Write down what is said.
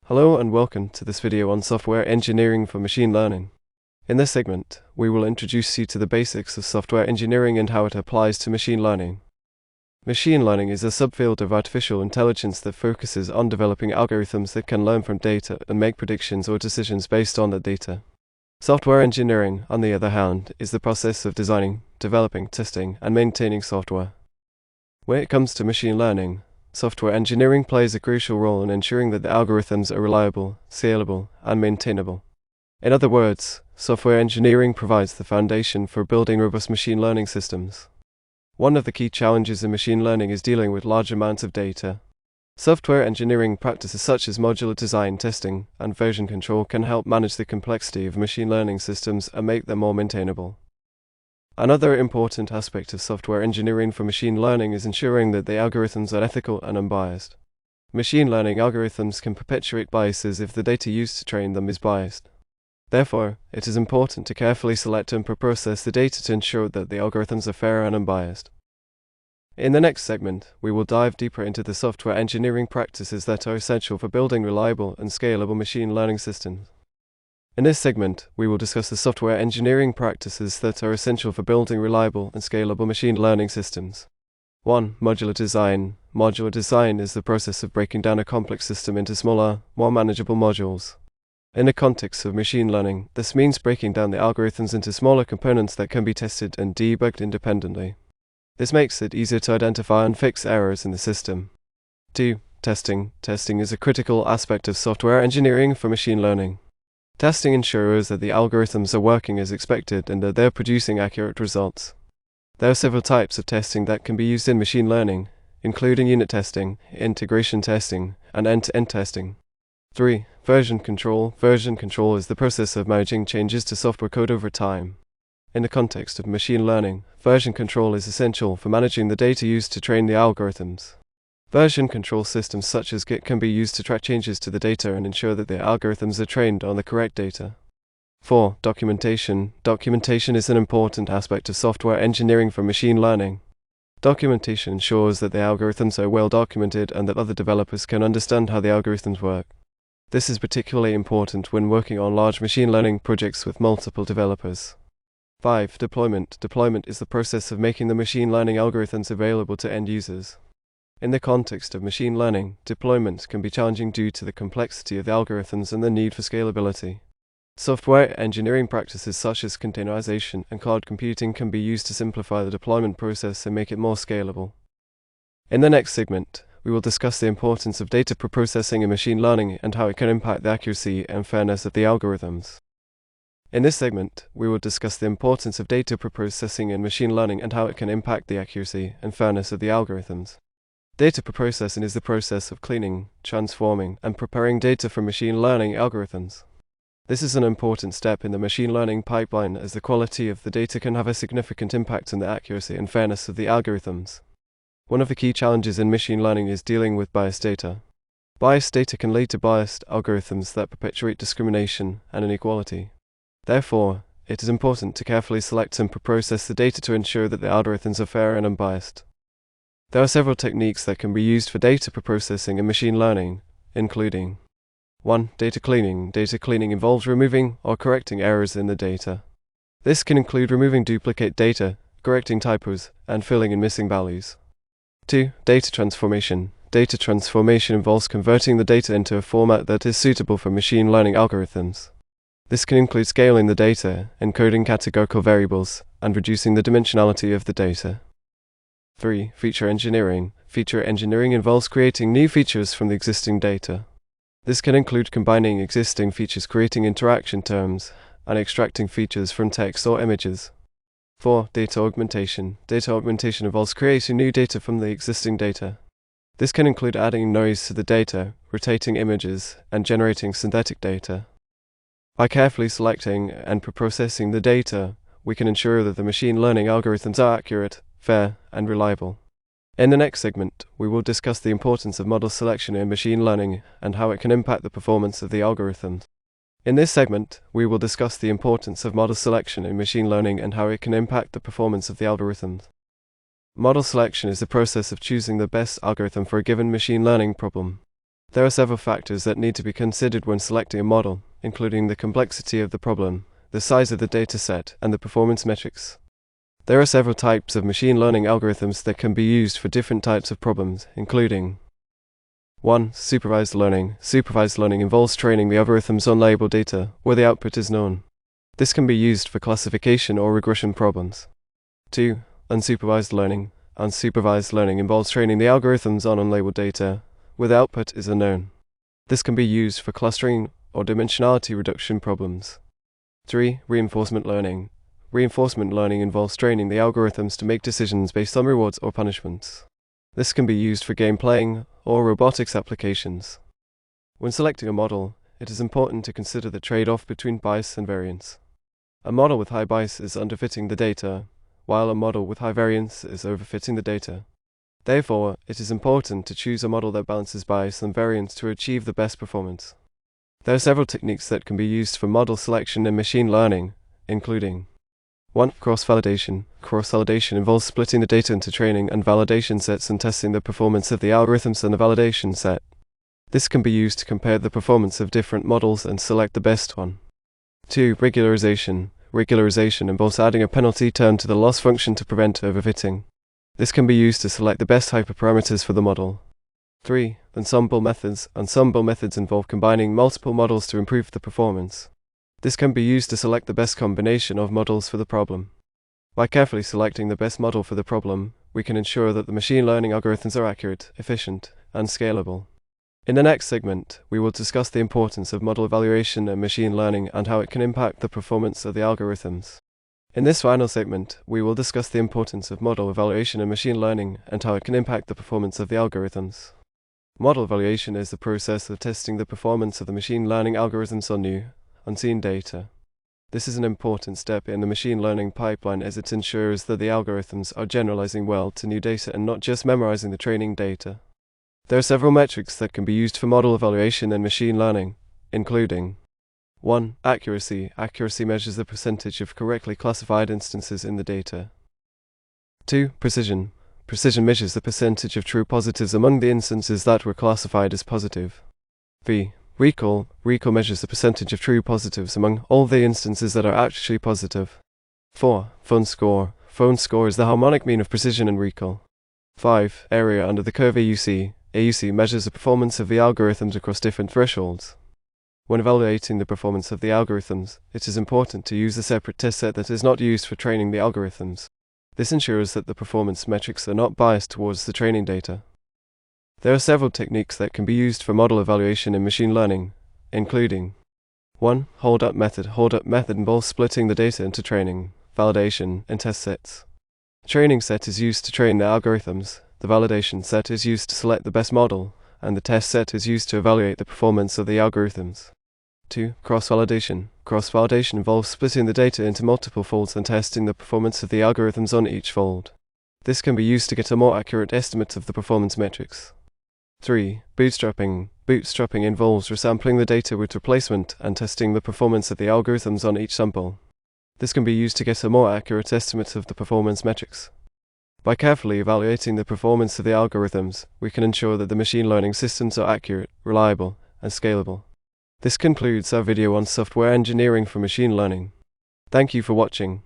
Hello and welcome to this video on software engineering for machine learning. In this segment, we will introduce you to the basics of software engineering and how it applies to machine learning. Machine learning is a subfield of artificial intelligence that focuses on developing algorithms that can learn from data and make predictions or decisions based on that data. Software engineering, on the other hand, is the process of designing, developing, testing, and maintaining software. When it comes to machine learning, software engineering plays a crucial role in ensuring that the algorithms are reliable, scalable, and maintainable. In other words, software engineering provides the foundation for building robust machine learning systems. One of the key challenges in machine learning is dealing with large amounts of data. Software engineering practices such as modular design, testing, and version control can help manage the complexity of machine learning systems and make them more maintainable. Another important aspect of software engineering for machine learning is ensuring that the algorithms are ethical and unbiased. Machine learning algorithms can perpetuate biases if the data used to train them is biased. Therefore, it is important to carefully select and preprocess the data to ensure that the algorithms are fair and unbiased. In the next segment, we will dive deeper into the software engineering practices that are essential for building reliable and scalable machine learning systems. In this segment, we will discuss the software engineering practices that are essential for building reliable and scalable machine learning systems. 1. Modular design. Modular design is the process of breaking down a complex system into smaller, more manageable modules. In the context of machine learning, this means breaking down the algorithms into smaller components that can be tested and debugged independently. This makes it easier to identify and fix errors in the system. 2. Testing. Testing is a critical aspect of software engineering for machine learning. Testing ensures that the algorithms are working as expected and that they're producing accurate results. There are several types of testing that can be used in machine learning, including unit testing, integration testing, and end-to-end testing. 3. Version control. Version control is the process of managing changes to software code over time. In the context of machine learning, version control is essential for managing the data used to train the algorithms. Version control systems such as Git can be used to track changes to the data and ensure that the algorithms are trained on the correct data. 4. Documentation. Documentation is an important aspect of software engineering for machine learning. Documentation ensures that the algorithms are well documented and that other developers can understand how the algorithms work. This is particularly important when working on large machine learning projects with multiple developers. 5. Deployment. Deployment is the process of making the machine learning algorithms available to end users. In the context of machine learning, deployment can be challenging due to the complexity of the algorithms and the need for scalability. Software engineering practices such as containerization and cloud computing can be used to simplify the deployment process and make it more scalable. In the next segment, we will discuss the importance of data preprocessing in machine learning and how it can impact the accuracy and fairness of the algorithms. In this segment, we will discuss the importance of data preprocessing in machine learning and how it can impact the accuracy and fairness of the algorithms. Data preprocessing is the process of cleaning, transforming, and preparing data for machine learning algorithms. This is an important step in the machine learning pipeline as the quality of the data can have a significant impact on the accuracy and fairness of the algorithms. One of the key challenges in machine learning is dealing with biased data. Biased data can lead to biased algorithms that perpetuate discrimination and inequality. Therefore, it is important to carefully select and preprocess the data to ensure that the algorithms are fair and unbiased. There are several techniques that can be used for data preprocessing in machine learning, including 1. Data cleaning. Data cleaning involves removing or correcting errors in the data. This can include removing duplicate data, correcting typos, and filling in missing values. 2. Data transformation. Data transformation involves converting the data into a format that is suitable for machine learning algorithms. This can include scaling the data, encoding categorical variables, and reducing the dimensionality of the data. 3. Feature engineering. Feature engineering involves creating new features from the existing data. This can include combining existing features, creating interaction terms, and extracting features from text or images. 4. Data augmentation. Data augmentation involves creating new data from the existing data. This can include adding noise to the data, rotating images, and generating synthetic data. By carefully selecting and preprocessing the data, we can ensure that the machine learning algorithms are accurate, fair, and reliable. In the next segment, we will discuss the importance of model selection in machine learning and how it can impact the performance of the algorithms. In this segment, we will discuss the importance of model selection in machine learning and how it can impact the performance of the algorithms. Model selection is the process of choosing the best algorithm for a given machine learning problem. There are several factors that need to be considered when selecting a model, including the complexity of the problem, the size of the dataset, and the performance metrics. There are several types of machine learning algorithms that can be used for different types of problems, including 1. Supervised learning. Supervised learning involves training the algorithms on labeled data, where the output is known. This can be used for classification or regression problems. 2. Unsupervised learning. Unsupervised learning involves training the algorithms on unlabeled data, where the output is unknown. This can be used for clustering or dimensionality reduction problems. 3. Reinforcement learning. Reinforcement learning involves training the algorithms to make decisions based on rewards or punishments. This can be used for game playing or robotics applications. When selecting a model, it is important to consider the trade-off between bias and variance. A model with high bias is underfitting the data, while a model with high variance is overfitting the data. Therefore, it is important to choose a model that balances bias and variance to achieve the best performance. There are several techniques that can be used for model selection in machine learning, including 1. Cross-validation. Cross-validation involves splitting the data into training and validation sets and testing the performance of the algorithms in the validation set. This can be used to compare the performance of different models and select the best one. 2. Regularization. Regularization involves adding a penalty term to the loss function to prevent overfitting. This can be used to select the best hyperparameters for the model. 3. Ensemble methods. Ensemble methods involve combining multiple models to improve the performance. This can be used to select the best combination of models for the problem. By carefully selecting the best model for the problem, we can ensure that the machine learning algorithms are accurate, efficient, and scalable. In the next segment, we will discuss the importance of model evaluation and machine learning and how it can impact the performance of the algorithms. In this final segment, we will discuss the importance of model evaluation and machine learning and how it can impact the performance of the algorithms. Model evaluation is the process of testing the performance of the machine learning algorithms on new, unseen data. This is an important step in the machine learning pipeline as it ensures that the algorithms are generalizing well to new data and not just memorizing the training data. There are several metrics that can be used for model evaluation and machine learning, including 1. Accuracy. Accuracy measures the percentage of correctly classified instances in the data. 2. Precision. Precision measures the percentage of true positives among the instances that were classified as positive. 3. Recall. Recall measures the percentage of true positives among all the instances that are actually positive. 4. Phone score. Phone score is the harmonic mean of precision and recall. 5. Area under the curve AUC. AUC measures the performance of the algorithms across different thresholds. When evaluating the performance of the algorithms, it is important to use a separate test set that is not used for training the algorithms. This ensures that the performance metrics are not biased towards the training data. There are several techniques that can be used for model evaluation in machine learning, including 1. Hold-up method. Hold-up method involves splitting the data into training, validation, and test sets. The training set is used to train the algorithms, the validation set is used to select the best model, and the test set is used to evaluate the performance of the algorithms. 2. Cross-validation. Cross-validation involves splitting the data into multiple folds and testing the performance of the algorithms on each fold. This can be used to get a more accurate estimate of the performance metrics. 3. Bootstrapping. Bootstrapping involves resampling the data with replacement and testing the performance of the algorithms on each sample. This can be used to get a more accurate estimate of the performance metrics. By carefully evaluating the performance of the algorithms, we can ensure that the machine learning systems are accurate, reliable, and scalable. This concludes our video on software engineering for machine learning. Thank you for watching.